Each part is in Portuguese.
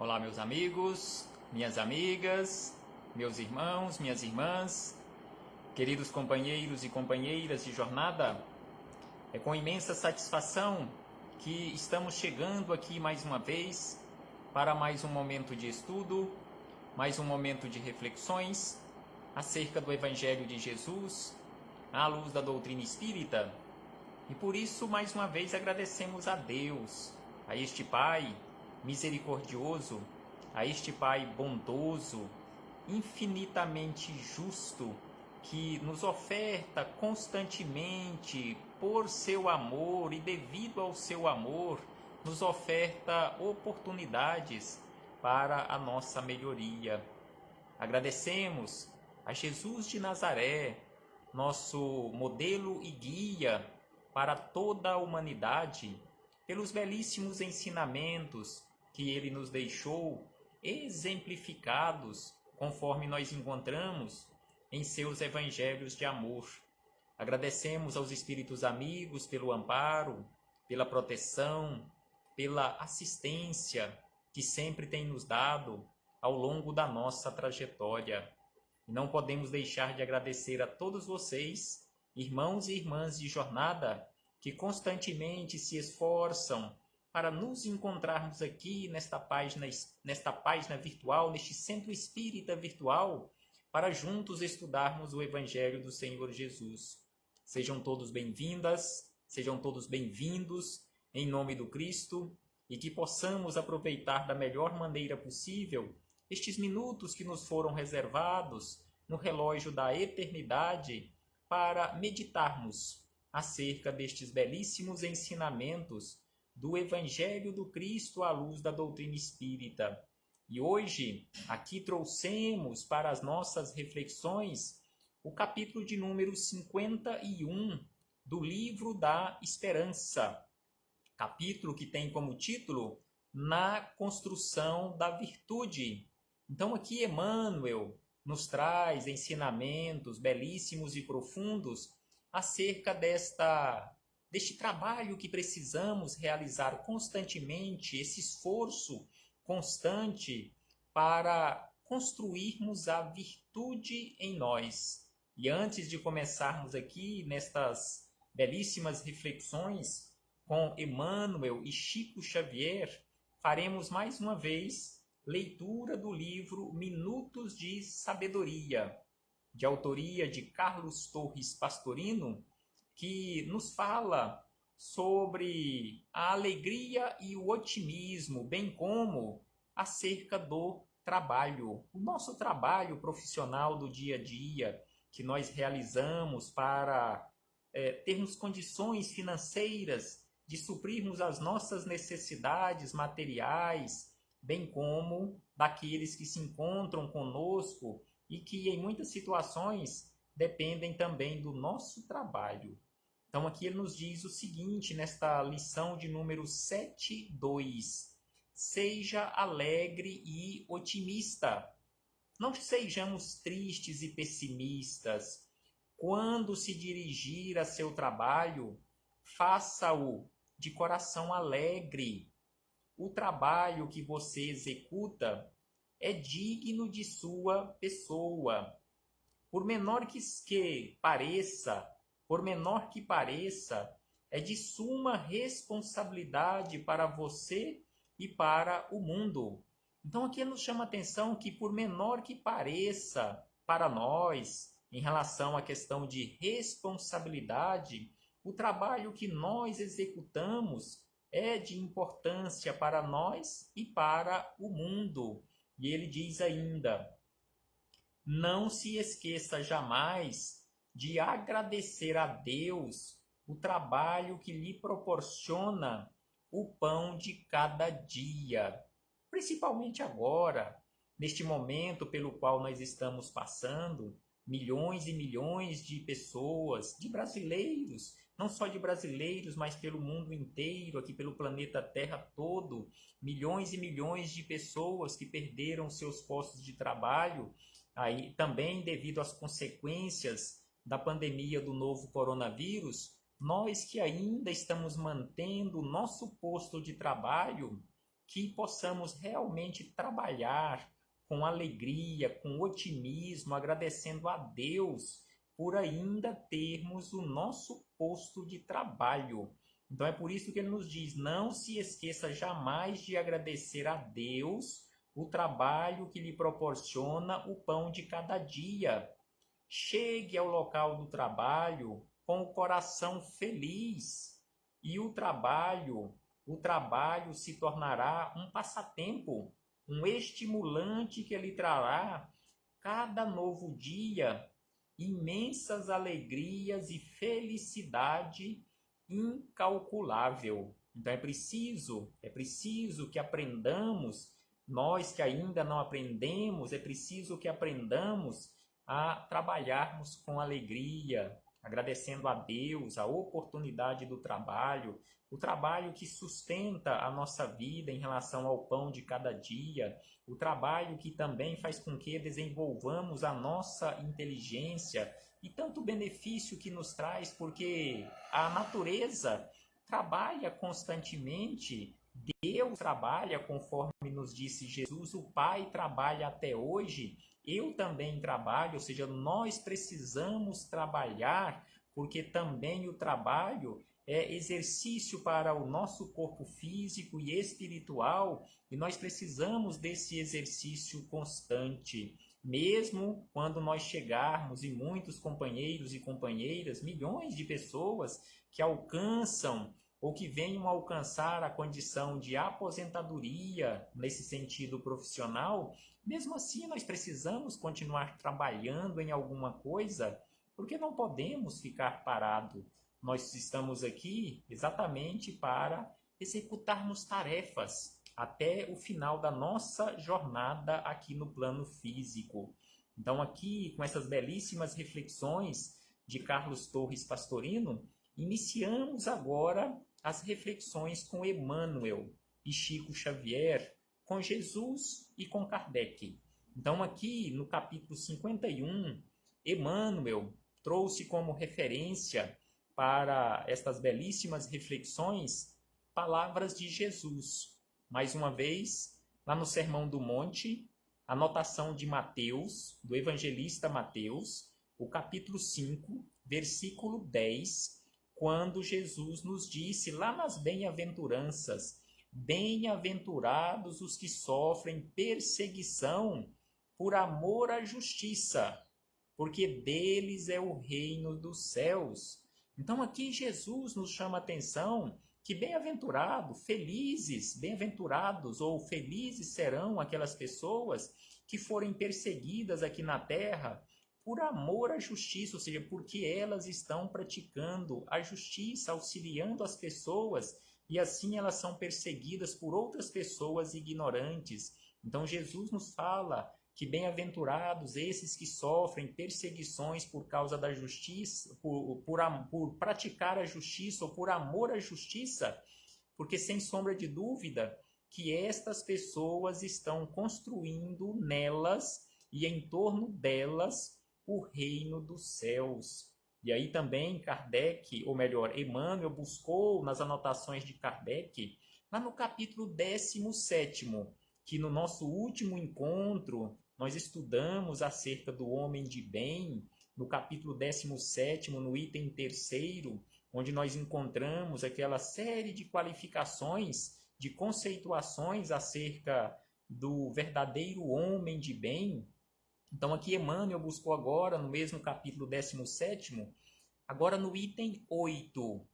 Olá, meus amigos, minhas amigas, meus irmãos, minhas irmãs, queridos companheiros e companheiras de jornada. É com imensa satisfação que estamos chegando aqui mais uma vez para mais um momento de estudo, mais um momento de reflexões acerca do Evangelho de Jesus, à luz da doutrina espírita. E por isso, mais uma vez, agradecemos a Deus, a este Pai misericordioso, a este Pai bondoso, infinitamente justo, que nos oferta constantemente, por seu amor e devido ao seu amor, nos oferta oportunidades para a nossa melhoria. Agradecemos a Jesus de Nazaré, nosso modelo e guia para toda a humanidade, pelos belíssimos ensinamentos que ele nos deixou, exemplificados conforme nós encontramos em seus evangelhos de amor. Agradecemos aos espíritos amigos pelo amparo, pela proteção, pela assistência que sempre tem nos dado ao longo da nossa trajetória. E não podemos deixar de agradecer a todos vocês, irmãos e irmãs de jornada, que constantemente se esforçam para nos encontrarmos aqui nesta página virtual, neste centro espírita virtual, para juntos estudarmos o Evangelho do Senhor Jesus. Sejam todos bem-vindas, sejam todos bem-vindos, em nome do Cristo, e que possamos aproveitar da melhor maneira possível estes minutos que nos foram reservados no relógio da eternidade para meditarmos acerca destes belíssimos ensinamentos do Evangelho do Cristo à luz da doutrina espírita. E hoje, aqui trouxemos para as nossas reflexões o capítulo de número 51 do Livro da Esperança, capítulo que tem como título Na Construção da Virtude. Então aqui Emmanuel nos traz ensinamentos belíssimos e profundos acerca deste trabalho que precisamos realizar constantemente, esse esforço constante para construirmos a virtude em nós. E antes de começarmos aqui nestas belíssimas reflexões com Emmanuel e Chico Xavier, faremos mais uma vez leitura do livro Minutos de Sabedoria, de autoria de Carlos Torres Pastorino, que nos fala sobre a alegria e o otimismo, bem como acerca do trabalho, o nosso trabalho profissional do dia a dia, que nós realizamos para termos condições financeiras de suprirmos as nossas necessidades materiais, bem como daqueles que se encontram conosco e que em muitas situações dependem também do nosso trabalho. Então aqui ele nos diz o seguinte, nesta lição de número 7.2: seja alegre e otimista. Não sejamos tristes e pessimistas. Quando se dirigir a seu trabalho, faça-o de coração alegre. O trabalho que você executa é digno de sua pessoa. Por menor que pareça, é de suma responsabilidade para você e para o mundo. Então aqui nos chama a atenção que, por menor que pareça para nós, em relação à questão de responsabilidade, o trabalho que nós executamos é de importância para nós e para o mundo. E ele diz ainda: não se esqueça jamais de agradecer a Deus o trabalho que lhe proporciona o pão de cada dia. Principalmente agora, neste momento pelo qual nós estamos passando, milhões e milhões de pessoas, de brasileiros, não só de brasileiros, mas pelo mundo inteiro, aqui pelo planeta Terra todo, milhões e milhões de pessoas que perderam seus postos de trabalho, aí também devido às consequências da pandemia do novo coronavírus. Nós que ainda estamos mantendo o nosso posto de trabalho, que possamos realmente trabalhar com alegria, com otimismo, agradecendo a Deus por ainda termos o nosso posto de trabalho. Então é por isso que ele nos diz: não se esqueça jamais de agradecer a Deus o trabalho que lhe proporciona o pão de cada dia. Chegue ao local do trabalho com o coração feliz e o trabalho se tornará um passatempo, um estimulante que lhe trará cada novo dia imensas alegrias e felicidade incalculável. Então é preciso que aprendamos, nós que ainda não aprendemos, é preciso que aprendamos a trabalharmos com alegria, agradecendo a Deus a oportunidade do trabalho, o trabalho que sustenta a nossa vida em relação ao pão de cada dia, o trabalho que também faz com que desenvolvamos a nossa inteligência e tanto benefício que nos traz, porque a natureza trabalha constantemente, Deus trabalha conforme nos disse Jesus, o Pai trabalha até hoje, eu também trabalho, ou seja, nós precisamos trabalhar, porque também o trabalho é exercício para o nosso corpo físico e espiritual, e nós precisamos desse exercício constante. Mesmo quando nós chegarmos, e muitos companheiros e companheiras, milhões de pessoas que alcançam ou que venham a alcançar a condição de aposentadoria nesse sentido profissional, mesmo assim nós precisamos continuar trabalhando em alguma coisa, porque não podemos ficar parados. Nós estamos aqui exatamente para executarmos tarefas até o final da nossa jornada aqui no plano físico. Então aqui, com essas belíssimas reflexões de Carlos Torres Pastorino, iniciamos agora as reflexões com Emmanuel e Chico Xavier, com Jesus e com Kardec. Então aqui no capítulo 51, Emmanuel trouxe como referência para estas belíssimas reflexões palavras de Jesus. Mais uma vez, lá no Sermão do Monte, a anotação de Mateus, do evangelista Mateus, o capítulo 5, versículo 10, quando Jesus nos disse lá nas bem-aventuranças: bem-aventurados os que sofrem perseguição por amor à justiça, porque deles é o reino dos céus. Então aqui Jesus nos chama a atenção que bem-aventurados ou felizes serão aquelas pessoas que forem perseguidas aqui na terra por amor à justiça, ou seja, porque elas estão praticando a justiça, auxiliando as pessoas, e assim elas são perseguidas por outras pessoas ignorantes. Então Jesus nos fala que bem-aventurados esses que sofrem perseguições por causa da justiça, por praticar a justiça ou por amor à justiça, porque sem sombra de dúvida que estas pessoas estão construindo nelas e em torno delas o reino dos céus. E aí também Kardec, ou melhor, Emmanuel buscou nas anotações de Kardec, lá no capítulo 17º, que no nosso último encontro nós estudamos acerca do homem de bem, no capítulo 17º, no item 3º, onde nós encontramos aquela série de qualificações, de conceituações acerca do verdadeiro homem de bem. Então aqui Emmanuel buscou agora, no mesmo capítulo 17º, agora no item 8,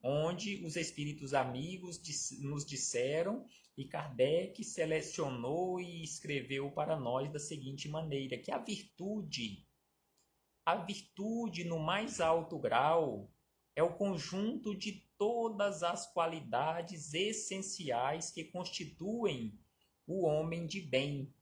onde os espíritos amigos nos disseram e Kardec selecionou e escreveu para nós da seguinte maneira, que a virtude no mais alto grau é o conjunto de todas as qualidades essenciais que constituem o homem de bem.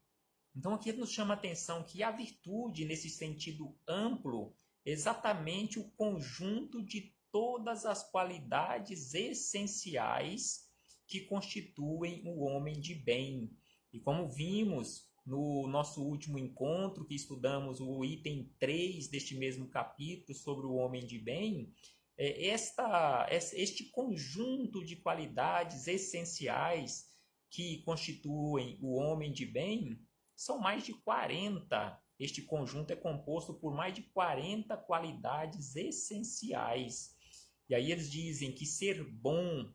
Então aqui nos chama a atenção que a virtude, nesse sentido amplo, é exatamente o conjunto de todas as qualidades essenciais que constituem o homem de bem. E como vimos no nosso último encontro, que estudamos o item 3 deste mesmo capítulo sobre o homem de bem, este conjunto de qualidades essenciais que constituem o homem de bem são mais de 40. Este conjunto é composto por mais de 40 qualidades essenciais. E aí eles dizem que ser bom,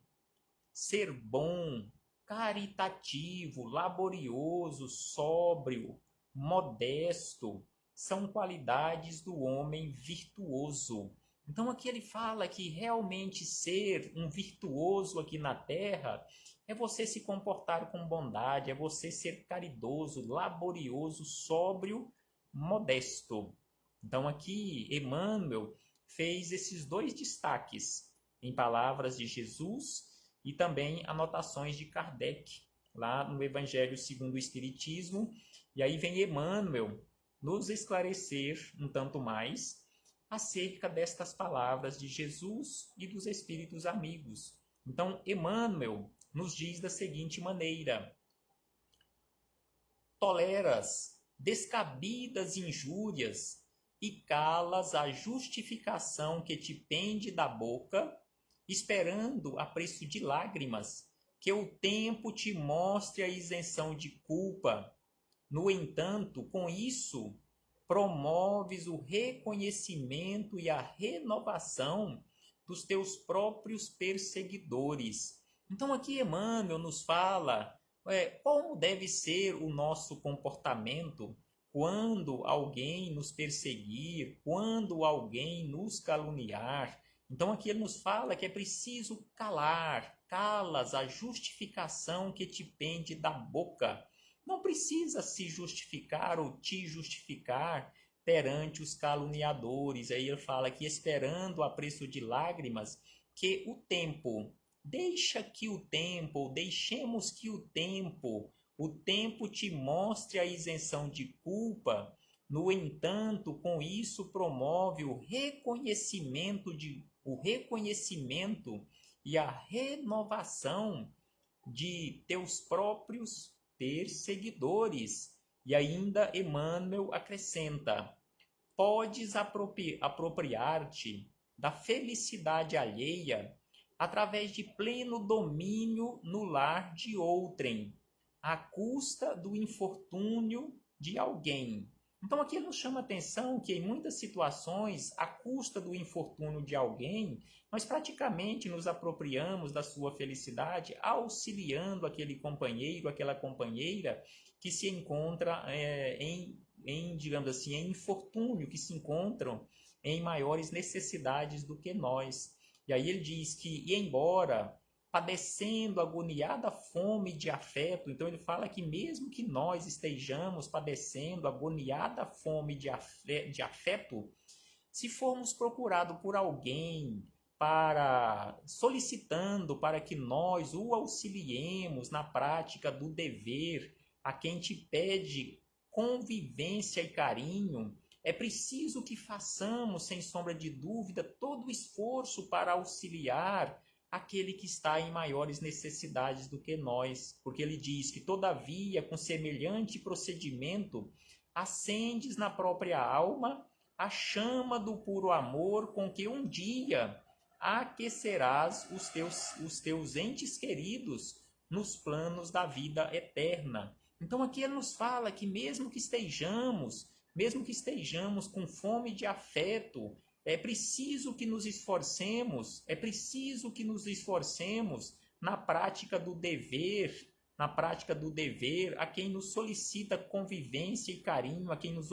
caritativo, laborioso, sóbrio, modesto, são qualidades do homem virtuoso. Então aqui ele fala que realmente ser um virtuoso aqui na terra é você se comportar com bondade, é você ser caridoso, laborioso, sóbrio, modesto. Então aqui Emmanuel fez esses dois destaques em palavras de Jesus e também anotações de Kardec, lá no Evangelho segundo o Espiritismo. E aí vem Emmanuel nos esclarecer um tanto mais acerca destas palavras de Jesus e dos Espíritos amigos. Então, Emmanuel nos diz da seguinte maneira: toleras descabidas injúrias e calas a justificação que te pende da boca, esperando a preço de lágrimas, que o tempo te mostre a isenção de culpa. No entanto, com isso, promoves o reconhecimento e a renovação dos teus próprios perseguidores. Então aqui Emmanuel nos fala como deve ser o nosso comportamento quando alguém nos perseguir, quando alguém nos caluniar. Então aqui ele nos fala que é preciso calas a justificação que te pende da boca. Não precisa se justificar ou te justificar perante os caluniadores. Aí ele fala que esperando a preço de lágrimas, que o tempo, deixemos que o tempo te mostre a isenção de culpa. No entanto, com isso promove o reconhecimento e a renovação de teus próprios perseguidores. E ainda Emmanuel acrescenta: podes apropriar-te da felicidade alheia através de pleno domínio no lar de outrem, à custa do infortúnio de alguém. Então aqui ele nos chama a atenção que em muitas situações, à custa do infortúnio de alguém, nós praticamente nos apropriamos da sua felicidade, auxiliando aquele companheiro, aquela companheira que se encontra digamos assim, em infortúnio, que se encontram em maiores necessidades do que nós. E aí ele diz que, e embora padecendo agoniada fome de afeto, então ele fala que mesmo que nós estejamos padecendo agoniada fome de afeto, se formos procurados por alguém solicitando para que nós o auxiliemos na prática do dever, a quem te pede convivência e carinho, é preciso que façamos, sem sombra de dúvida, todo o esforço para auxiliar aquele que está em maiores necessidades do que nós, porque ele diz que, todavia, com semelhante procedimento, acendes na própria alma a chama do puro amor com que um dia aquecerás os teus entes queridos nos planos da vida eterna. Então aqui ele nos fala que mesmo que estejamos com fome de afeto, é preciso que nos esforcemos na prática do dever, a quem nos solicita convivência e carinho, a quem nos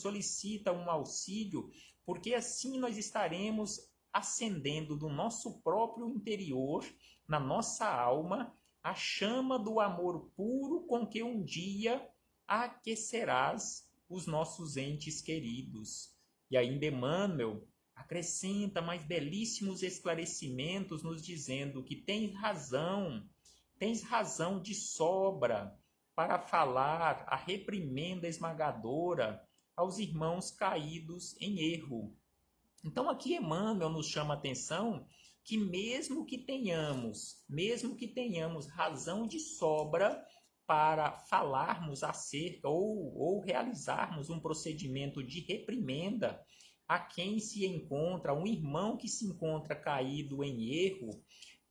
solicita um auxílio, porque assim nós estaremos acendendo do nosso próprio interior, na nossa alma, a chama do amor puro com que um dia aquecerás os nossos entes queridos. E ainda Emmanuel acrescenta mais belíssimos esclarecimentos, nos dizendo que tens razão de sobra para falar a reprimenda esmagadora aos irmãos caídos em erro. Então aqui Emmanuel nos chama a atenção que mesmo que tenhamos razão de sobra para falarmos acerca ou realizarmos um procedimento de reprimenda a quem se encontra, um irmão que se encontra caído em erro,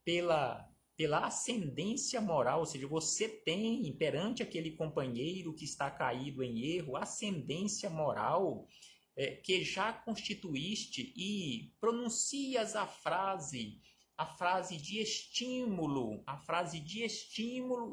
pela pela ascendência moral, ou seja, você tem perante aquele companheiro que está caído em erro, ascendência moral, que já constituíste e pronuncias a frase de estímulo,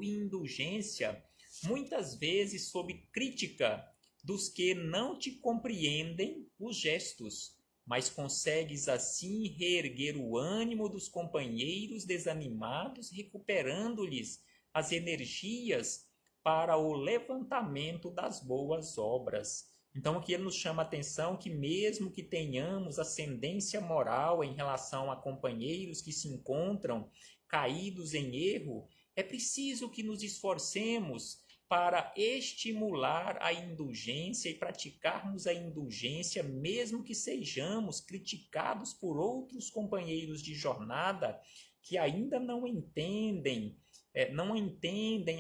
e indulgência, muitas vezes sob crítica dos que não te compreendem os gestos, mas consegues assim reerguer o ânimo dos companheiros desanimados, recuperando-lhes as energias para o levantamento das boas obras. Então aqui ele nos chama a atenção que mesmo que tenhamos ascendência moral em relação a companheiros que se encontram caídos em erro, é preciso que nos esforcemos para estimular a indulgência e praticarmos a indulgência, mesmo que sejamos criticados por outros companheiros de jornada que ainda não entendem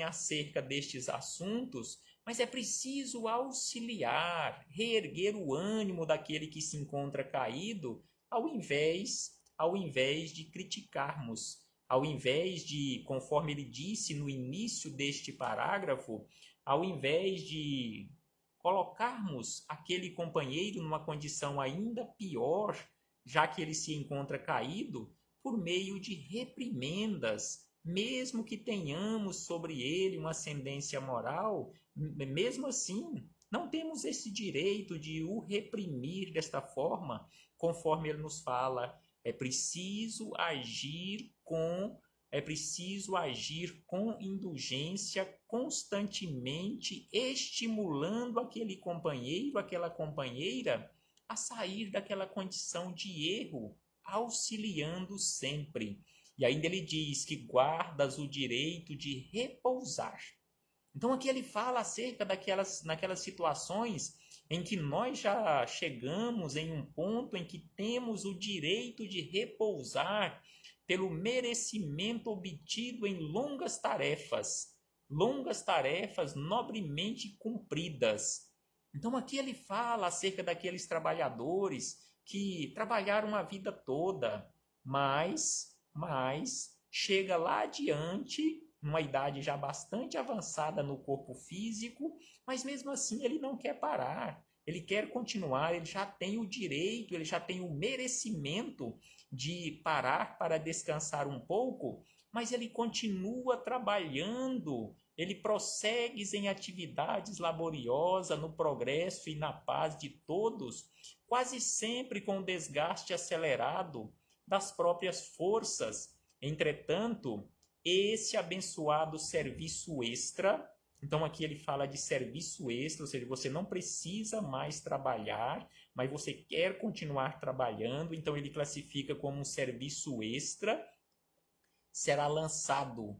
acerca destes assuntos, mas é preciso auxiliar, reerguer o ânimo daquele que se encontra caído, ao invés de criticarmos. Ao invés de, conforme ele disse no início deste parágrafo, ao invés de colocarmos aquele companheiro numa condição ainda pior, já que ele se encontra caído, por meio de reprimendas, mesmo que tenhamos sobre ele uma ascendência moral, mesmo assim, não temos esse direito de o reprimir desta forma, conforme ele nos fala. É preciso agir com indulgência, constantemente estimulando aquele companheiro, aquela companheira a sair daquela condição de erro, auxiliando sempre. E ainda ele diz que guardas o direito de repousar. Então aqui ele fala acerca naquelas situações em que nós já chegamos em um ponto em que temos o direito de repousar pelo merecimento obtido em longas tarefas nobremente cumpridas. Então aqui ele fala acerca daqueles trabalhadores que trabalharam a vida toda, mas chega lá adiante, numa idade já bastante avançada no corpo físico, mas mesmo assim ele não quer parar, ele quer continuar, ele já tem o direito, ele já tem o merecimento de parar para descansar um pouco, mas ele continua trabalhando, ele prossegue em atividades laboriosas, no progresso e na paz de todos, quase sempre com o desgaste acelerado das próprias forças. Entretanto, esse abençoado serviço extra, então aqui ele fala de serviço extra, ou seja, você não precisa mais trabalhar, mas você quer continuar trabalhando, então ele classifica como um serviço extra, será lançado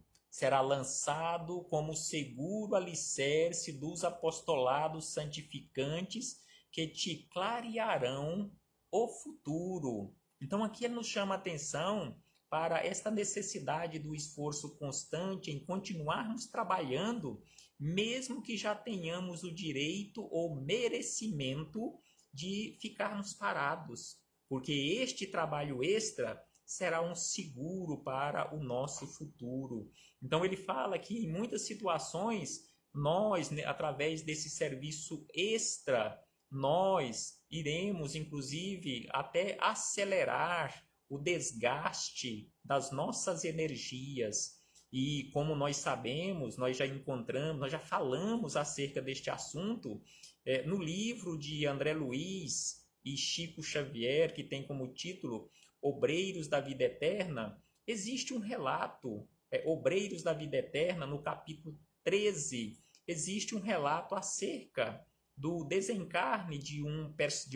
como seguro alicerce dos apostolados santificantes que te clarearão o futuro. Então aqui ele nos chama a atenção para esta necessidade do esforço constante em continuarmos trabalhando, mesmo que já tenhamos o direito ou merecimento de ficarmos parados, porque este trabalho extra será um seguro para o nosso futuro. Então ele fala que em muitas situações nós, através desse serviço extra, nós iremos inclusive até acelerar o desgaste das nossas energias. E como nós sabemos, nós já falamos acerca deste assunto no livro de André Luiz e Chico Xavier, que tem como título Obreiros da Vida Eterna. Existe um relato, Obreiros da Vida Eterna, no capítulo 13, existe um relato acerca do desencarne de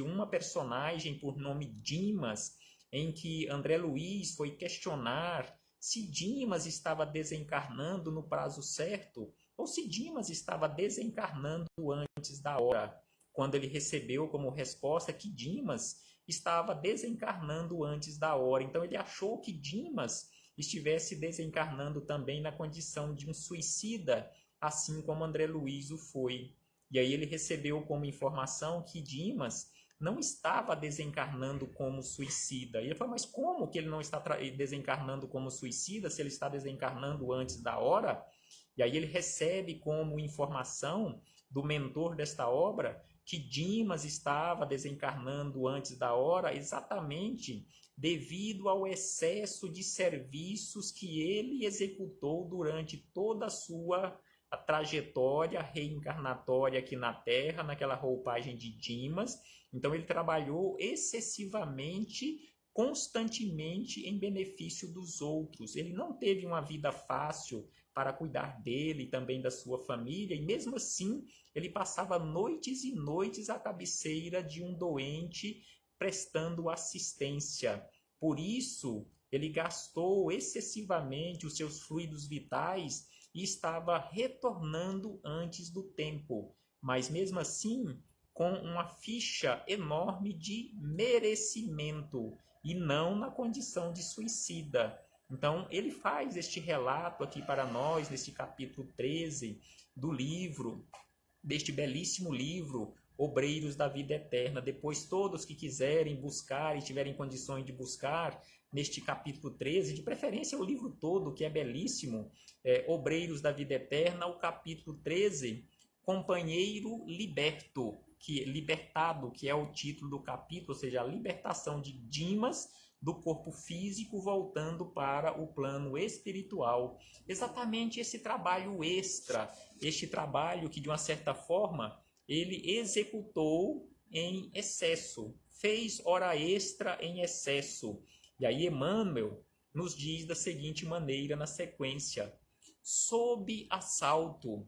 uma personagem por nome Dimas, em que André Luiz foi questionar se Dimas estava desencarnando no prazo certo ou se Dimas estava desencarnando antes da hora, quando ele recebeu como resposta que Dimas estava desencarnando antes da hora. Então ele achou que Dimas estivesse desencarnando também na condição de um suicida, assim como André Luiz o foi. E aí ele recebeu como informação que Dimas não estava desencarnando como suicida. E ele falou, mas como que ele não está desencarnando como suicida se ele está desencarnando antes da hora? E aí ele recebe como informação do mentor desta obra que Dimas estava desencarnando antes da hora exatamente devido ao excesso de serviços que ele executou durante toda a sua trajetória reencarnatória aqui na Terra, naquela roupagem de Dimas. Então ele trabalhou excessivamente, constantemente em benefício dos outros. Ele não teve uma vida fácil para cuidar dele e também da sua família, e mesmo assim ele passava noites e noites à cabeceira de um doente prestando assistência. Por isso, ele gastou excessivamente os seus fluidos vitais e estava retornando antes do tempo, mas mesmo assim com uma ficha enorme de merecimento e não na condição de suicida. Então, ele faz este relato aqui para nós, neste capítulo 13 do livro, deste belíssimo livro, Obreiros da Vida Eterna. Depois, todos que quiserem buscar e tiverem condições de buscar, neste capítulo 13, de preferência o livro todo, que é belíssimo, Obreiros da Vida Eterna, o capítulo 13, Companheiro Libertado, que é o título do capítulo, ou seja, a libertação de Dimas do corpo físico voltando para o plano espiritual. Exatamente esse trabalho extra, este trabalho que de uma certa forma ele executou em excesso, fez hora extra em excesso. E aí Emmanuel nos diz da seguinte maneira na sequência: sob assalto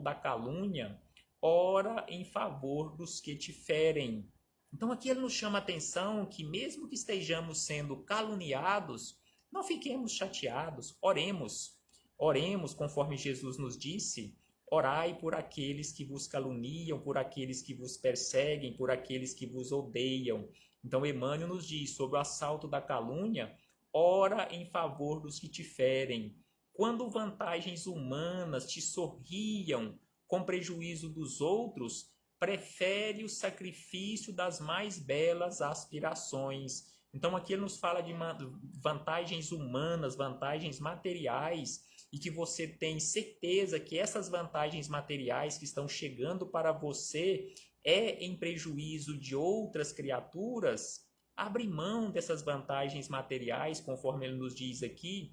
da calúnia, ora em favor dos que te ferem. Então aqui ele nos chama a atenção que mesmo que estejamos sendo caluniados, não fiquemos chateados, oremos. Oremos conforme Jesus nos disse, orai por aqueles que vos caluniam, por aqueles que vos perseguem, por aqueles que vos odeiam. Então Emmanuel nos diz, sobre o assalto da calúnia, ora em favor dos que te ferem. Quando vantagens humanas te sorriam com prejuízo dos outros, prefere o sacrifício das mais belas aspirações. Então aqui ele nos fala de vantagens humanas, vantagens materiais, e que você tem certeza que essas vantagens materiais que estão chegando para você é em prejuízo de outras criaturas. Abre mão dessas vantagens materiais, conforme ele nos diz aqui,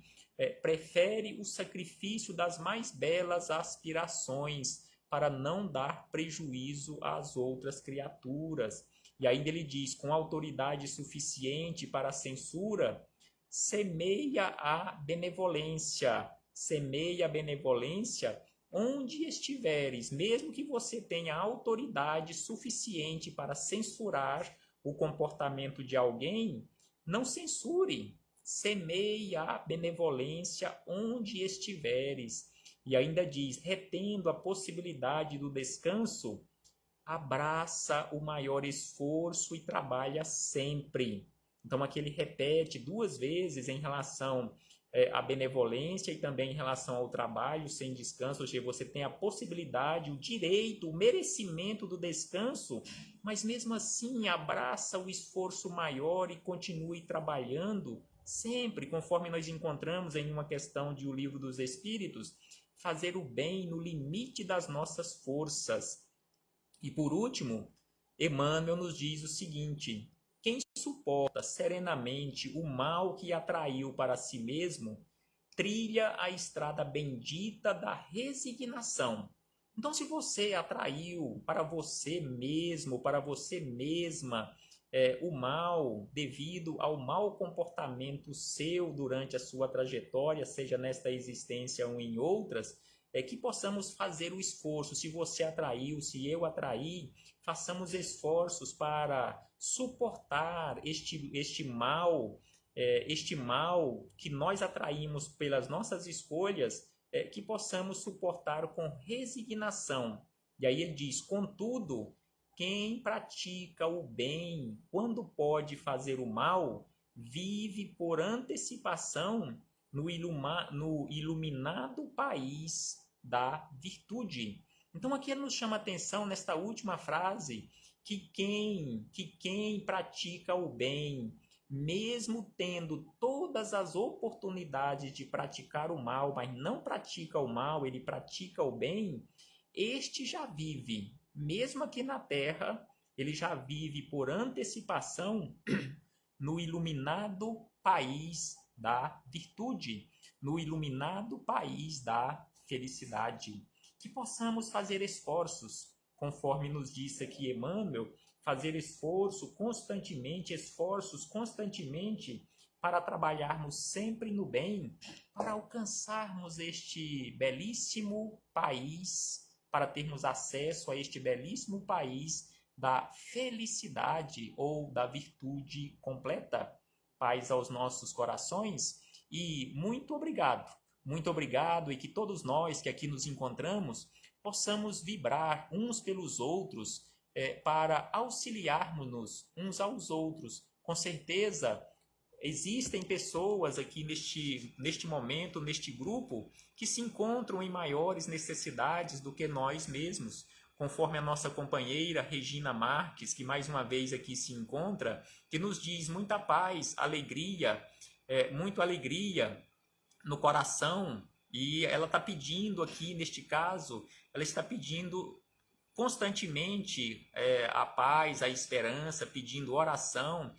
prefere o sacrifício das mais belas aspirações, para não dar prejuízo às outras criaturas. E ainda ele diz, com autoridade suficiente para a censura, semeia a benevolência onde estiveres, mesmo que você tenha autoridade suficiente para censurar o comportamento de alguém, não censure, semeia a benevolência onde estiveres. E ainda diz, retendo a possibilidade do descanso, abraça o maior esforço e trabalha sempre. Então aqui ele repete duas vezes em relação à benevolência e também em relação ao trabalho sem descanso, ou seja, você tem a possibilidade, o direito, o merecimento do descanso, mas mesmo assim abraça o esforço maior e continue trabalhando sempre, conforme nós encontramos em uma questão de O Livro dos Espíritos, fazer o bem no limite das nossas forças. E por último, Emmanuel nos diz o seguinte: quem suporta serenamente o mal que atraiu para si mesmo, trilha a estrada bendita da resignação. Então, se você atraiu para você mesmo, para você mesma, o mal devido ao mau comportamento seu durante a sua trajetória, seja nesta existência ou em outras, que possamos fazer o esforço. Se você atraiu, se eu atraí, façamos esforços para suportar este mal que nós atraímos pelas nossas escolhas, que possamos suportar com resignação. E aí ele diz, contudo, quem pratica o bem, quando pode fazer o mal, vive por antecipação no iluminado país da virtude. Então aqui ele nos chama a atenção nesta última frase, que quem pratica o bem, mesmo tendo todas as oportunidades de praticar o mal, mas não pratica o mal, ele pratica o bem, este já vive, mesmo aqui na terra, ele já vive por antecipação no iluminado país da virtude, no iluminado país da felicidade. Que possamos fazer esforços, conforme nos disse aqui Emmanuel, fazer esforços constantemente para trabalharmos sempre no bem, para alcançarmos este belíssimo país, para termos acesso a este belíssimo país da felicidade ou da virtude completa. Paz aos nossos corações e muito obrigado e que todos nós que aqui nos encontramos possamos vibrar uns pelos outros para auxiliarmos-nos uns aos outros. Com certeza, existem pessoas aqui neste momento, neste grupo, que se encontram em maiores necessidades do que nós mesmos. Conforme a nossa companheira Regina Marques, que mais uma vez aqui se encontra, que nos diz muita paz, alegria, muita alegria no coração, e ela está pedindo aqui, neste caso, ela está pedindo constantemente a paz, a esperança, pedindo oração,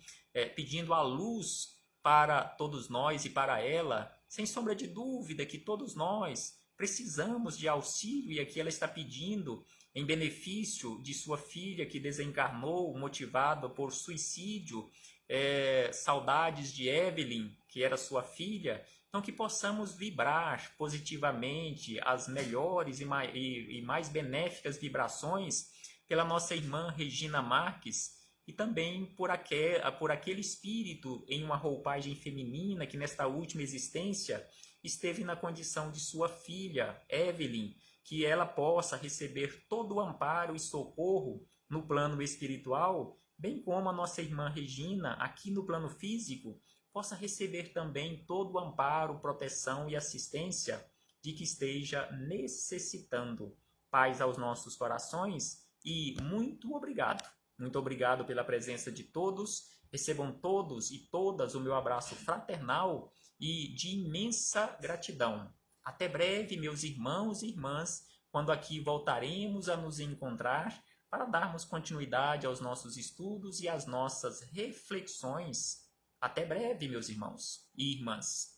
pedindo a luz para todos nós e para ela, sem sombra de dúvida que todos nós precisamos de auxílio, e aqui ela está pedindo em benefício de sua filha que desencarnou, motivada por suicídio, saudades de Evelyn, que era sua filha. Então, que possamos vibrar positivamente as melhores e mais benéficas vibrações pela nossa irmã Regina Marques e também por aquele espírito em uma roupagem feminina que nesta última existência esteve na condição de sua filha, Evelyn, que ela possa receber todo o amparo e socorro no plano espiritual, bem como a nossa irmã Regina, aqui no plano físico, possa receber também todo o amparo, proteção e assistência de que esteja necessitando. Paz aos nossos corações e muito obrigado. Muito obrigado pela presença de todos. Recebam todos e todas o meu abraço fraternal e de imensa gratidão. Até breve, meus irmãos e irmãs, quando aqui voltaremos a nos encontrar para darmos continuidade aos nossos estudos e às nossas reflexões. Até breve, meus irmãos e irmãs.